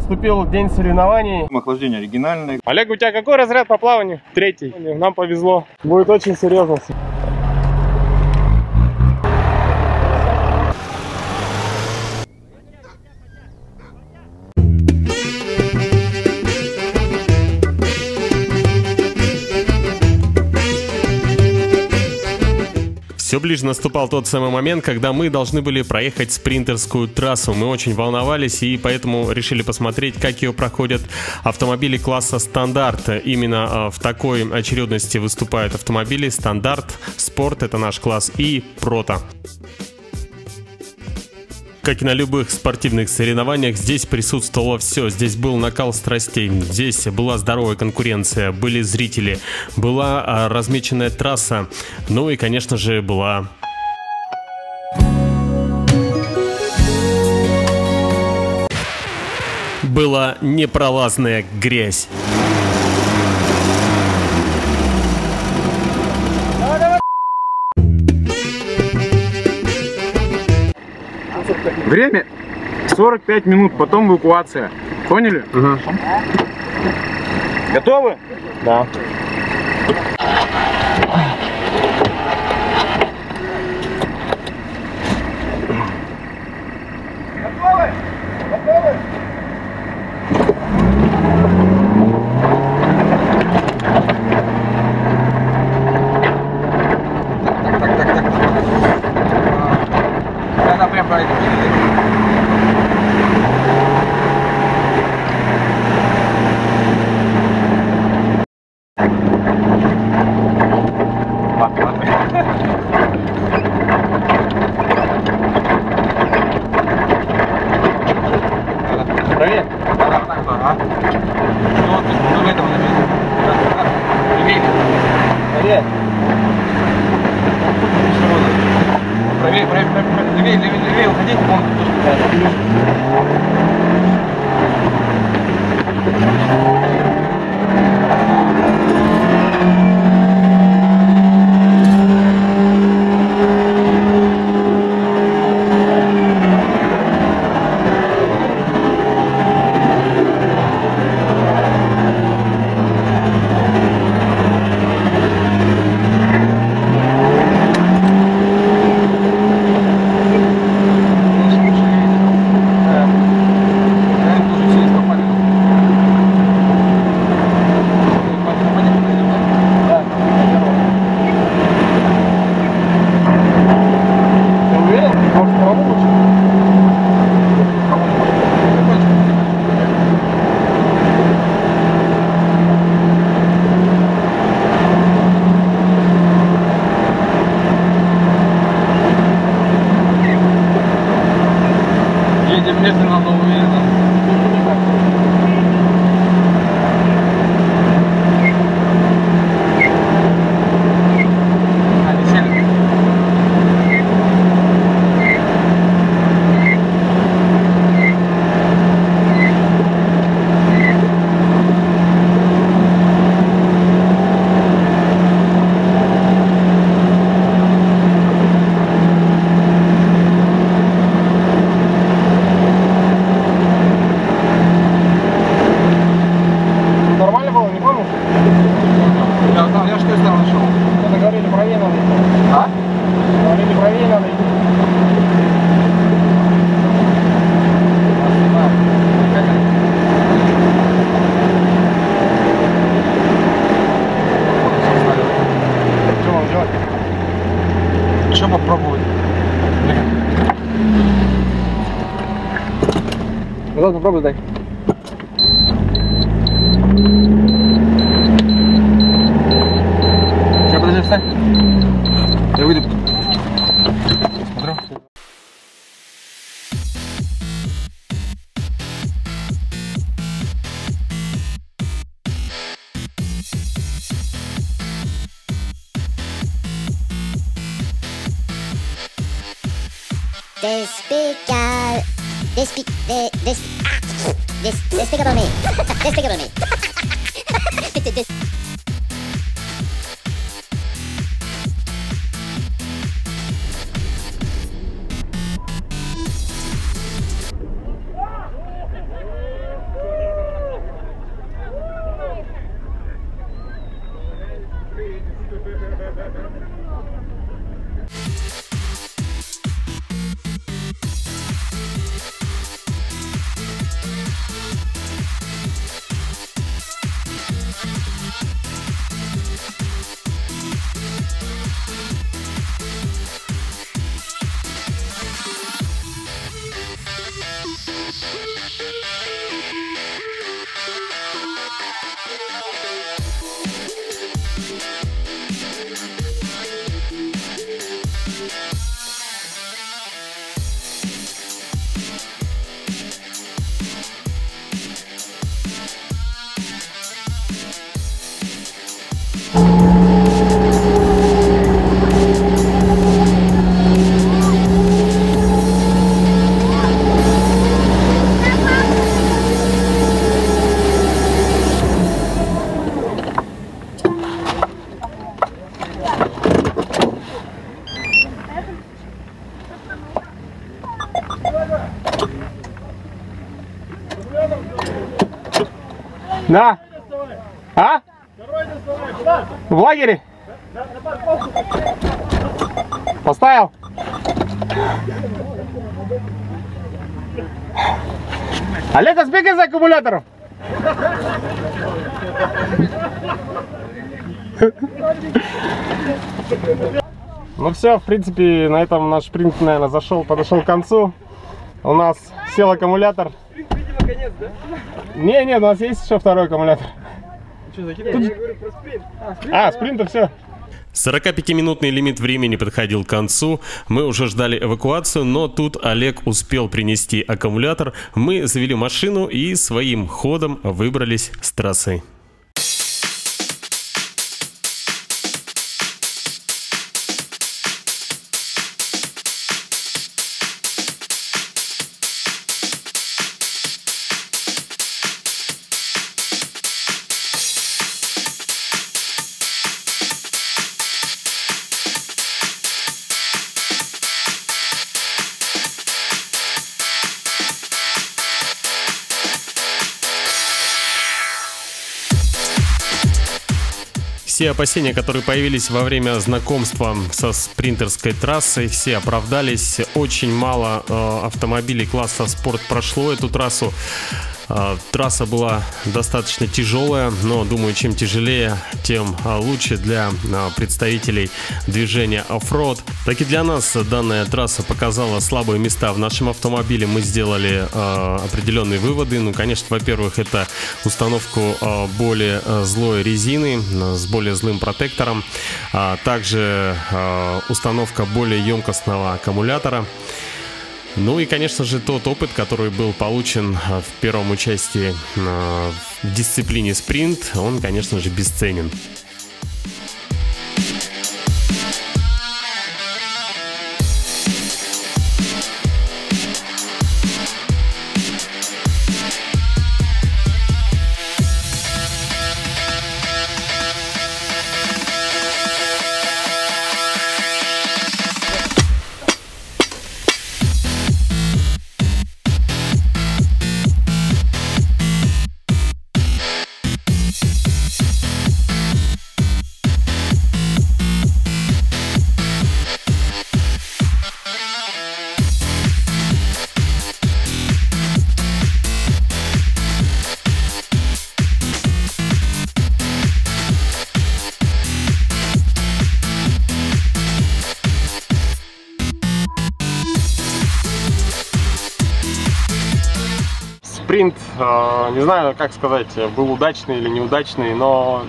Наступил день соревнований. Охлаждение оригинальное. Олег, у тебя какой разряд по плаванию? 3-й. Нам повезло. Будет очень серьезно. Все ближе наступал тот самый момент, когда мы должны были проехать спринтерскую трассу. Мы очень волновались и поэтому решили посмотреть, как ее проходят автомобили класса стандарт. Именно в такой очередности выступают автомобили стандарт, спорт, это наш класс, и прото. Как и на любых спортивных соревнованиях, здесь присутствовало все. Здесь был накал страстей, здесь была здоровая конкуренция, были зрители, была размеченная трасса, ну и, конечно же, была... была непролазная грязь. Время 45 минут, потом эвакуация. Поняли? Угу. Готовы? Да. Готовы? Готовы? Привет. Привет. Левее уходите, вон медленно, но уверенно. Я что сделал нашел? Это говорили, правее надо идти. А? Говорили, правее надо идти. Что вам делать? Что попробовать? Вот попробуй дай. Подожди, встань. Я выйду. Смотрю. Despicable me. Despicable me. Да. А? В лагере? Поставил? Олег, а сбегай за аккумулятором. Ну все, в принципе, на этом наш спринт, наверное, подошел к концу. У нас сел аккумулятор. Спринт, видимо, конец, да? Не, у нас есть еще второй аккумулятор. Что, закидываешь? Я говорю про спринт. Спринта все. 45-минутный лимит времени подходил к концу, мы уже ждали эвакуацию, но тут Олег успел принести аккумулятор, мы завели машину и своим ходом выбрались с трассы. Все опасения, которые появились во время знакомства со спринтерской трассой, все оправдались. Очень мало автомобилей класса спорт прошло эту трассу. Трасса была достаточно тяжелая, но думаю, чем тяжелее, тем лучше для представителей движения оффроуд. Так и для нас данная трасса показала слабые места в нашем автомобиле. Мы сделали определенные выводы. Ну, конечно, во-первых, это установку более злой резины с более злым протектором, также установка более емкостного аккумулятора. Ну и, конечно же, тот опыт, который был получен в первом участии в дисциплине спринт, он, конечно же, бесценен. Спринт, не знаю, как сказать, был удачный или неудачный, но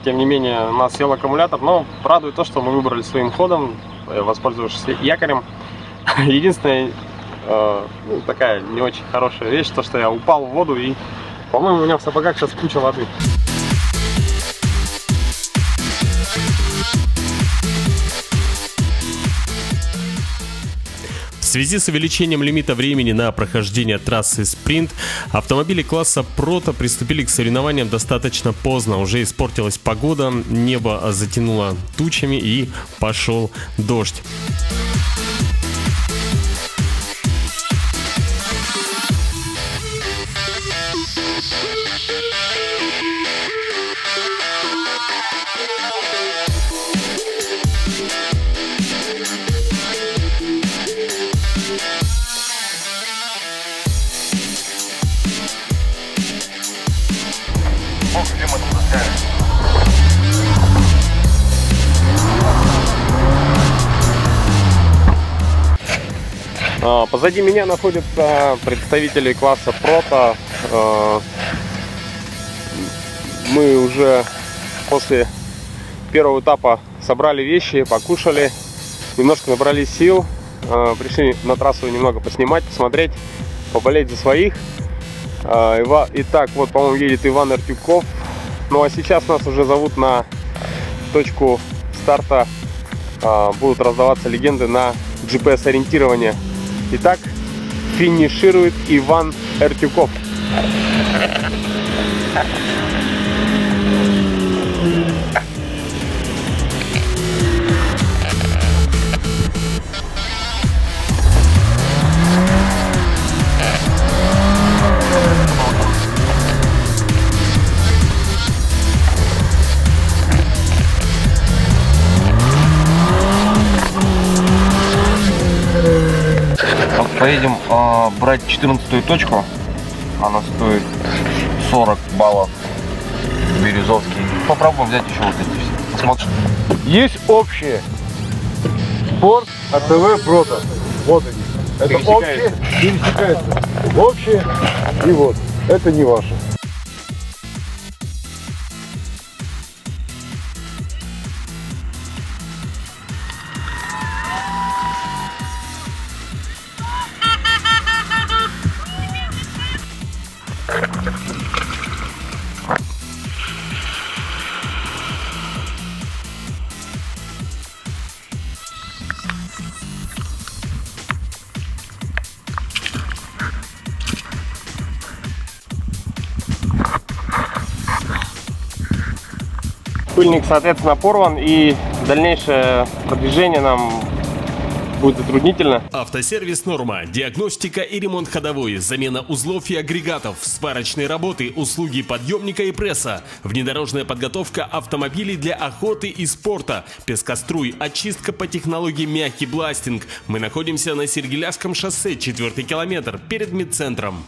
тем не менее у нас сел аккумулятор. Но радует то, что мы выбрали своим ходом, воспользовавшись якорем. Единственная такая не очень хорошая вещь, то что я упал в воду и, по-моему, у меня в сапогах сейчас куча воды. В связи с увеличением лимита времени на прохождение трассы спринт, автомобили класса Прото приступили к соревнованиям достаточно поздно. Уже испортилась погода, небо затянуло тучами и пошел дождь. Позади меня находятся представители класса Прото. Мы уже после первого этапа собрали вещи, покушали, немножко набрали сил, пришли на трассу немного поснимать, посмотреть, поболеть за своих. Итак, вот, по-моему, едет Иван Артюков. Ну а сейчас нас уже зовут на точку старта. Будут раздаваться легенды на GPS-ориентирование. Итак, финиширует Иван Артюков. брать 14-ю точку. Она стоит 40 баллов. Березовский. Попробуем взять еще вот эти все. Посмотрим. Есть общие. Спорт, АТВ, Прото. Вот они. Это общие, пересекаются. Общие и вот. Это не ваше. Пыльник, соответственно, порван, и дальнейшее продвижение нам будет затруднительно. Автосервис «Норма». Диагностика и ремонт ходовой, замена узлов и агрегатов, сварочные работы, услуги подъемника и пресса, внедорожная подготовка автомобилей для охоты и спорта, пескоструй, очистка по технологии мягкий бластинг. Мы находимся на Сергеляжском шоссе, 4-й километр, перед медцентром.